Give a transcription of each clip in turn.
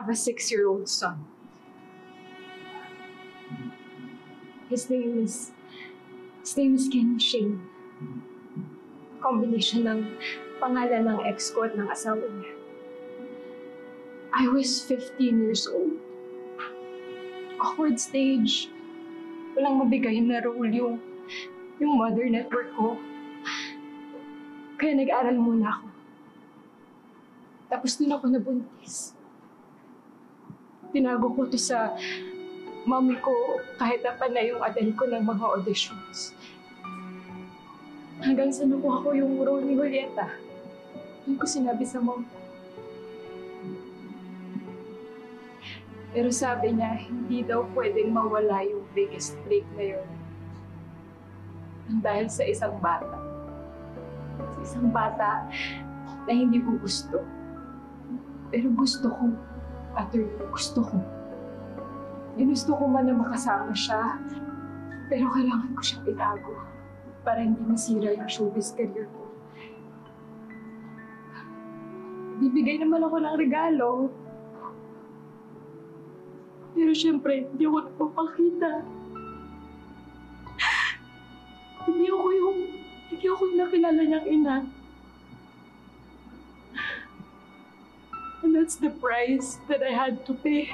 have a 6-year-old son. His name is Ken Shane. Combination ng pangalan ng ex ko at ng asawa niya. I was 15 years old. Awkward stage. Walang mabigay na role yung mother network ko. Kaya nag-aral muna ako. Tapos dun ako nabuntis. Tinago ko to sa mami ko kahit napanay yung attend ko ng mga auditions. Hanggang sa nakuha ko yung role ni Julieta. Doon ko sinabi sa mom ko. Pero sabi niya, hindi daw pwedeng mawala yung biggest break na yun. Dahil sa isang bata. Sa isang bata na hindi ko gusto. Pero gusto ko. Gusto ko. Ginusto ko man na makasama siya. Pero kailangan ko siyang itago para hindi masira yung showbiz career ko. Bibigay naman ako ng regalo. Pero syempre, hindi ako nagpapakita. Hindi ako yung nakilala niyang ina. And that's the price that I had to pay.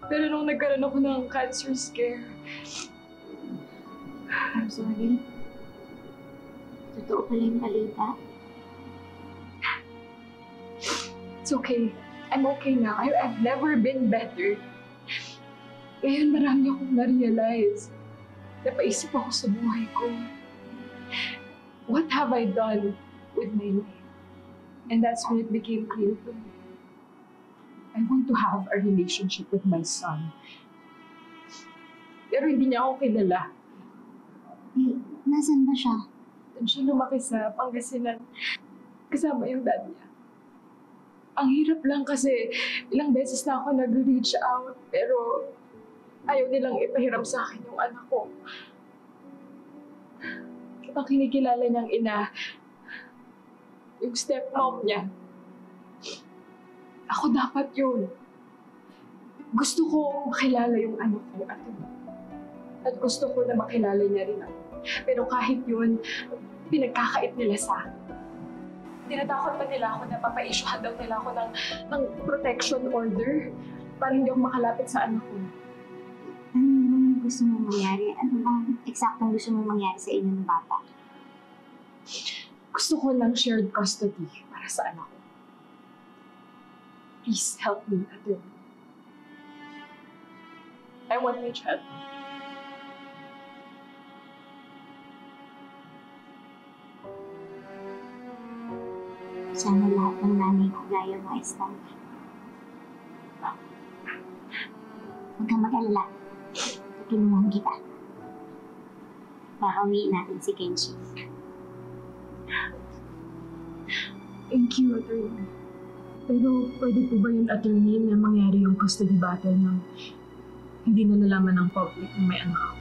Pero nung nagkaroon ako ng cancer scare, I'm sorry. Totoo pala yung balita. It's okay. I'm okay now. I've never been better. Ngayon marami akong na-realize. Napaisip ako sa buhay ko. What have I done with my life? And that's when it became clear to me. I want to have a relationship with my son. Pero hindi niya ako kilala. Nasaan ba siya? Doon siya lumaki sa Pangasinan. Kasama yung dad niya. Ang hirap lang kasi ilang beses na ako nag-reach out pero ayaw nilang ipahiram sa akin yung anak ko. Ang kinikilala niyang ina, yung stepmom niya. Ako dapat yun. Gusto ko makilala yung anak ko at gusto ko na makilala niya rin ako. Pero kahit yun, pinagkakait nila sa akin. Tinatakot pa nila ako na papa-issuehan daw nila ako ng protection order para hindi ako makalapit sa anak ko. Ano bang gusto mong mangyari? Ano bang eksaktong gusto mong mangyari sa inyong bata? Gusto ko lang shared custody para sa anak ko. Please help me, Atty. I want my child. Sana lahat ng nanay ko gaya mo, Esther. Huwag kang mag-alala. Tutulungan kita. Pauwiin natin si Kenshi. Thank you, Attorney. Pero pwede po ba yun, Attorney, na mangyari yung custody battle ng hindi nalalaman ng public na may anak ako?